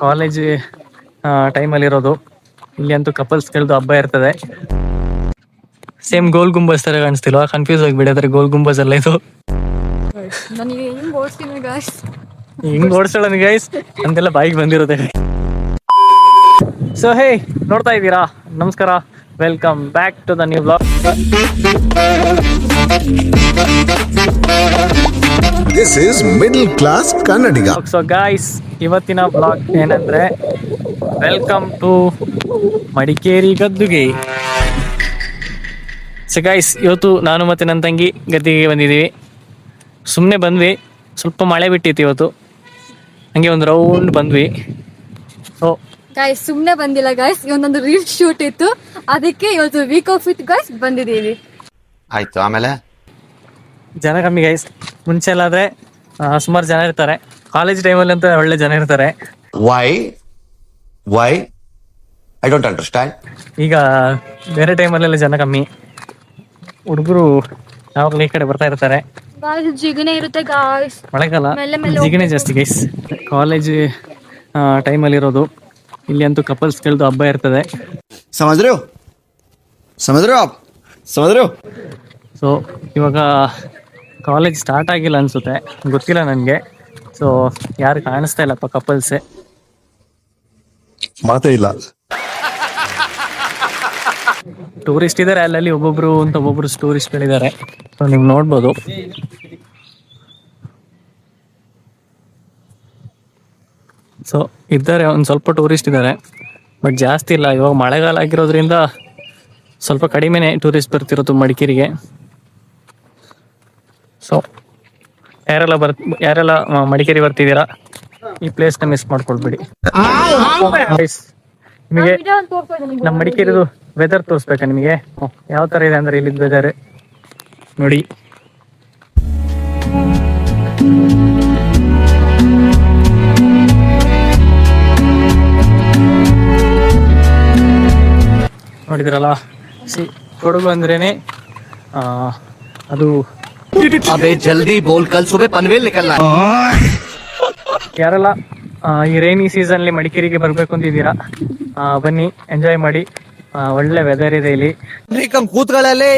College ಟೈಮಲ್ಲಿ ಇರೋದು. ಇಲ್ಲಿ ಅಂತೂ ಕಪಲ್ಸ್ಗಳದ್ದು ಹಬ್ಬ ಇರ್ತದೆ. ಸೇಮ್ ಗೋಲ್ ಗುಂಬಸ್ ತರ ಕಾಣಿಸ್ತಿಲ್ವಾ? ಕನ್ಫ್ಯೂಸ್ ಆಗಿಬಿಡಿ, ಅದ್ರ ಗೋಲ್ ಗುಂಬಸ್ ಅಲ್ಲ ಇದು. ಹಿಂಗ್ ಓಡಿಸೋಣ ಗೈಸ್ ಅಂತೆಲ್ಲ ಬಾಯಿಗೆ ಬಂದಿರುತ್ತೆ. ಸೊ ಹೇ, ನೋಡ್ತಾ ಇದ್ದೀರಾ? ನಮಸ್ಕಾರ, welcome back to the new blog. This is Middle Class Kannadiga. So guys, ಇವತ್ತಿನ ಬ್ಲಾಗ್ ಏನಂದ್ರೆ welcome to Madikeri Gaddige. So guys, ಇವತ್ತು ನಾನು ಮತ್ತೆ ನನ್ನ ತಂಗಿ ಗದ್ದಿಗೆ ಬಂದಿದ್ದೀವಿ. ಸುಮ್ಮನೆ ಬಂದ್ವಿ, ಸ್ವಲ್ಪ ಮಳೆ ಬಿಟ್ಟಿತ್ತು ಇವತ್ತು, ಹಂಗೆ ಒಂದು ರೌಂಡ್ ಬಂದ್ವಿ. ಸೊ ಗಾಯ್ಸ್, ಸುಮ್ಮನೆ ಬಂದಿಲ್ಲ ಗಾಯ್ಸ್, ಇವತ್ತೊಂದು ರೀಲ್ ಶೂಟ್ ಇತ್ತು, ಅದಕ್ಕೆ ಇವತ್ತು ವೀಕ್ ಆಫ್ ಇತ್ತು ಗಾಯ್ಸ್, ಬಂದಿದ್ದೀವಿ. ಆಯ್ತು, ಆಮೇಲೆ ಜನ ಕಮ್ಮಿ ಗೈಸ್. ಮುಂಚೆ ಎಲ್ಲಾದ್ರೆ ಸುಮಾರು ಜನ ಇರ್ತಾರೆ, ಕಾಲೇಜ್ ಟೈಮಲ್ಲಿ ಅಂತ ಒಳ್ಳೆ ಜನ ಇರ್ತಾರೆ. Why I don't understand. ಈಗ ಬೇರೆ ಟೈಮಲ್ಲೆಲ್ಲ ಜನ ಕಮ್ಮಿ, ಹುಡುಗರು ಯಾವಾಗಲೂ ಈ ಕಡೆ ಬರ್ತಾ ಇರ್ತಾರೆ. ಗಾಯ್ಸ್, ಜಿಗಣೆ ಇರುತ್ತೆ ಗಾಯ್ಸ್, ಮಳೆಗಾಲ ಮೆಲ್ಲ ಜಿಗಣೆ ಜಾಸ್ತಿ ಗೈಸ್. ಕಾಲೇಜ್ ಟೈಮಲ್ಲಿ ಇರೋದು. ಇಲ್ಲಿ ಅಂತೂ ಕಪಲ್ಸ್ಗಳದ್ದು ಹಬ್ಬ ಇರ್ತದೆ. ಸೊ ಇವಾಗ ಕಾಲೇಜ್ ಸ್ಟಾರ್ಟ್ ಆಗಿಲ್ಲ ಅನ್ಸುತ್ತೆ, ಗೊತ್ತಿಲ್ಲ ನನಗೆ. ಸೊ ಯಾರು ಕಾಣಿಸ್ತಾ ಇಲ್ಲಪ್ಪ ಕಪಲ್ಸೇ, ಮಾತೇ ಇಲ್ಲ. ಟೂರಿಸ್ಟ್ ಇದ್ದಾರೆ ಅಲ್ಲಲ್ಲಿ, ಒಬ್ಬೊಬ್ರು ಟೂರಿಸ್ಟ್ಗಳಿದ್ದಾರೆ. ಸೊ ನೀವು ನೋಡ್ಬೋದು. ಸೊ ಇದ್ದಾರೆ, ಒಂದು ಸ್ವಲ್ಪ ಟೂರಿಸ್ಟ್ ಇದ್ದಾರೆ, ಬಟ್ ಜಾಸ್ತಿ ಇಲ್ಲ. ಇವಾಗ ಮಳೆಗಾಲ ಆಗಿರೋದ್ರಿಂದ ಸ್ವಲ್ಪ ಕಡಿಮೆನೇ ಟೂರಿಸ್ಟ್ ಬರ್ತಿರೋದು ಮಡಿಕೇರಿಗೆ. ಸೊ ಯಾರೆಲ್ಲ ಮಡಿಕೇರಿ ಬರ್ತಿದ್ದೀರಾ, ಈ ಪ್ಲೇಸ್ನ ಮಿಸ್ ಮಾಡ್ಕೊಳ್ಬೇಡಿ. ನಿಮಗೆ ನಮ್ಮ ಮಡಿಕೇರಿದು ವೆದರ್ ತೋರಿಸ್ಬೇಕಾ ನಿಮಗೆ? ಯಾವ ಥರ ಇದೆ ಅಂದರೆ ಇಲ್ಲಿದ್ದು ವೆದರ್ ನೋಡಿ. ನೋಡಿದ್ರಲ್ಲ, ಕೊಡಗು ಅಂದ್ರೇನೆ ಅದು. ಅಬೇ ಜಲ್ದಿ ಬೋಲ್, ಕಲ್ ಸುಬೆ ಪನ್ವೇಲ್ ನಿಕಲ್ನಾ. ಯಾರೆಲ್ಲ ಈ ರೈನಿ ಸೀಸನ್ಲಿ ಮಡಿಕೇರಿಗೆ ಬರಬೇಕು ಅಂತಿದ್ದೀರಾ, ಬನ್ನಿ, ಎಂಜಾಯ್ ಮಾಡಿ. ಒಳ್ಳೆ ವೆದರ್ ಇದೆ ಇಲ್ಲಿ. ಕೂತ್ಗಳಲ್ಲಿ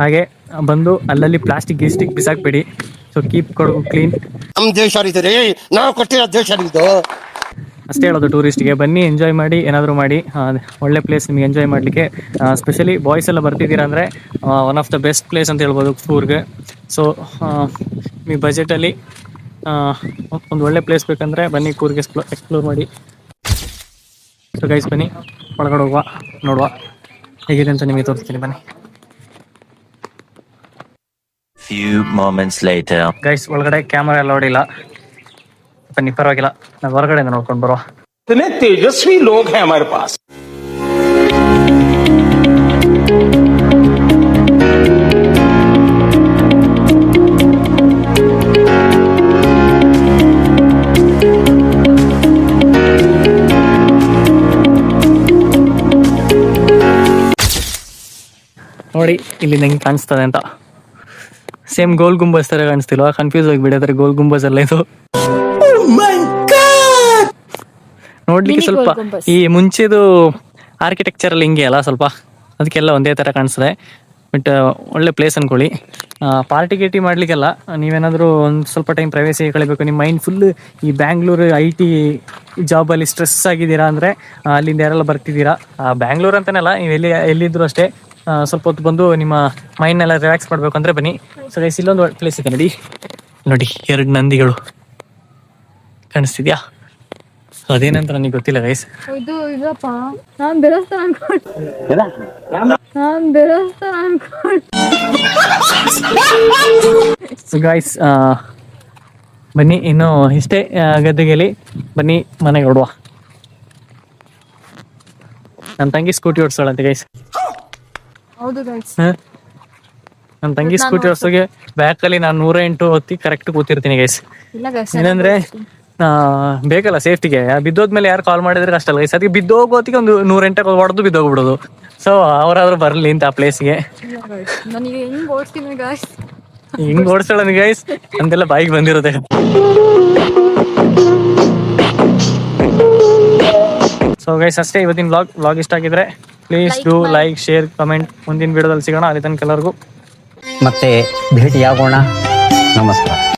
ಹಾಗೆ ಬಂದು ಅಲ್ಲಲ್ಲಿ ಪ್ಲಾಸ್ಟಿಕ್ ಗಿಸ್ಟಿಕ್ ಬಿಸಾಕ್ಬೇಡಿ. So keep Kodagu clean. ನಮ್ಮ ದೇಶ ನಾವು ಕೊಟ್ಟಿರೋ ದೇಶ ಇದು. ಅಷ್ಟೇ ಹೇಳೋದು ಟೂರಿಸ್ಟ್ಗೆ, ಬನ್ನಿ ಎಂಜಾಯ್ ಮಾಡಿ, ಏನಾದರೂ ಮಾಡಿ. ಒಳ್ಳೆ ಪ್ಲೇಸ್ ನಿಮಗೆ ಎಂಜಾಯ್ ಮಾಡಲಿಕ್ಕೆ. ಸ್ಪೆಷಲಿ ಬಾಯ್ಸ್ ಎಲ್ಲ ಬರ್ತಿದ್ದೀರಾ ಅಂದರೆ one of the best place ಅಂತ ಹೇಳ್ಬೋದು ಕೂರ್ಗೆ. ಸೊ ನಿಮಗೆ ಬಜೆಟಲ್ಲಿ ಒಂದು ಒಳ್ಳೆ ಪ್ಲೇಸ್ ಬೇಕಂದರೆ ಬನ್ನಿ ಕೂರ್ಗೆ ಎಕ್ಸ್ಪ್ಲೋರ್ ಮಾಡಿ. ಸೊ ಗೈಸ್, ಬನ್ನಿ ಒಳಗಡೆ ಹೋಗುವ, ನೋಡುವ ಹೇಗಿದೆ ಅಂತ ನಿಮಗೆ ತೋರಿಸ್ತೀನಿ, ಬನ್ನಿ. Few moments later. ಗೈಸ್, ಒಳಗಡೆ ಕ್ಯಾಮರಾ ಎಲ್ಲ ಹೊಡಿಲ್ಲ, ಬನ್ನಿ ಪರವಾಗಿಲ್ಲ, ನಾವು ಹೊರಗಡೆಯಿಂದ ನೋಡ್ಕೊಂಡು ಬರುವ. इतने तेजस्वी लोग हैं हमारे पास. ನೋಡಿ ಇಲ್ಲಿ ನಂಗೆ ಕಾಣಿಸ್ತದೆ ಅಂತ. ಸೇಮ್ ಗೋಲ್ ಗುಂಬಸ್ ತರ ಕಾಣಿಸ್ತಿಲ್ವಾ? ಕನ್ಫ್ಯೂಸ್ ಆಗಿಬಿಡಿ, ಅದ್ರ ಗೋಲ್ ಗುಂಬಸ್ ಅಲ್ಲ ಇದು. ನೋಡ್ಲಿಕ್ಕೆ ಸ್ವಲ್ಪ ಈ ಮುಂಚೆದು ಆರ್ಕಿಟೆಕ್ಚರ್ ಅಲ್ಲಿ ಹಿಂಗೆ ಅಲ್ಲ, ಸ್ವಲ್ಪ ಅದಕ್ಕೆಲ್ಲ ಒಂದೇ ತರ ಕಾಣಿಸ್ತದೆ. ಬಟ್ ಒಳ್ಳೆ ಪ್ಲೇಸ್ ಅನ್ಕೊಳ್ಳಿ. ಪಾರ್ಟಿ ಗೀಟಿ ಮಾಡ್ಲಿಕ್ಕೆಲ್ಲ ನೀವೇನಾದರೂ ಒಂದು ಸ್ವಲ್ಪ ಟೈಮ್ ಪ್ರೈವೇಸಿ ಕಳಿಬೇಕು, ನಿಮ್ಮ ಮೈಂಡ್ ಫುಲ್ ಈ ಬ್ಯಾಂಗ್ಳೂರು IT ಜಾಬಲ್ಲಿ ಸ್ಟ್ರೆಸ್ ಆಗಿದ್ದೀರಾ ಅಂದರೆ ಅಲ್ಲಿಂದ ಯಾರೆಲ್ಲ ಬರ್ತಿದ್ದೀರಾ, ಬ್ಯಾಂಗ್ಳೂರು ಅಂತನಲ್ಲ, ನೀವು ಎಲ್ಲಿದ್ದರೂ ಅಷ್ಟೇ, ಸ್ವಲ್ಪ ಹೊತ್ತು ಬಂದು ನಿಮ್ಮ ಮೈಂಡ್ನೆಲ್ಲ ರಿಲ್ಯಾಕ್ಸ್ ಮಾಡಬೇಕು ಅಂದರೆ ಬನ್ನಿ. ಸೊ ಗೈಸ್, ಇಲ್ಲೊಂದು ಪ್ಲೇಸ್ ಇದೆ ನೋಡಿ, ನೋಡಿ 2 ನಂದಿಗಳು ಕಾಣಿಸ್ತಿದ್ಯಾ? ಅದೇನಂತ ನನಗೆ ಗೊತ್ತಿಲ್ಲ ಗೈಸ್. ಇದು ಇದಪ್ಪ, ನಾನು ಬೆರಸ್ತಾನ ಅನ್ಕೊಂಡು. ಸೊ ಗೈಸ್, ಬನ್ನಿ, ಇನ್ನು ಇಷ್ಟೇ ಗದ್ದೆಗೆಲಿ, ಬನ್ನಿ ಮನೆಗೆ ಹೊಡುವ. ನನ್ನ ತಂಗಿ ಸ್ಕೂಟಿ ಓಡಿಸೋಳಂತೆ ಗೈಸ್. ಹೌದು ಗೈಸ್, ನನ್ನ ತಂಗಿ ಸ್ಕೂಟಿ ಓಡಿಸೋಗೆ ಬ್ಯಾಕಲ್ಲಿ ನಾನು 108 ಹೊತ್ತಿ ಕರೆಕ್ಟ್ ಕೂತಿರ್ತೀನಿ ಗೈಸ್. ಇಲ್ಲ ಗೈಸ್, ಏನಂದ್ರೆ ಬೇಕಲ್ಲ ಸೇಫ್ಟಿಗೆ. ಬಿದ್ದೋದ್ಮೇಲೆ ಯಾರು ಕಾಲ್ ಮಾಡಿದ್ರೆ ಅಷ್ಟಲ್ಲ ಗೈಸ್, ಅದಕ್ಕೆ ಬಿದ್ದೋಗೋತಿಗೆ ಒಂದು 108 ಹೊಡೆದು ಬಿದ್ದೋಗ್ಬಿಡೋದು. ಸೊ ಅವರಾದ್ರೂ ಬರಲಿ ಅಂತ ಆ ಪ್ಲೇಸ್ಗೆ. ನನಗೆ ಹೆಂಗ್ ಓಡಿಸ್ತೀನಿ ಗೈಸ್, ಹಿಂಗ್ ಓಡಿಸೋಣ ಗೈಸ್ ಅಂತೆಲ್ಲ ಬಾಯಿಗೆ ಬಂದಿರುತ್ತೆ. ಸೊ ಗೈಸ್ ಅಷ್ಟೇ ಇವತ್ತಿನ ವ್ಲಾಗ್ ಇಷ್ಟ ಆಗಿದ್ರೆ please do like share comment. ಮುಂದಿನ ವಿಡಿಯೋದಲ್ಲಿ ಸಿಗೋಣ. ಅಲ್ಲಿ ತನಕ ಎಲ್ಲರಿಗೂ ಮತ್ತೆ ಭೇಟಿಯಾಗೋಣ. ನಮಸ್ಕಾರ.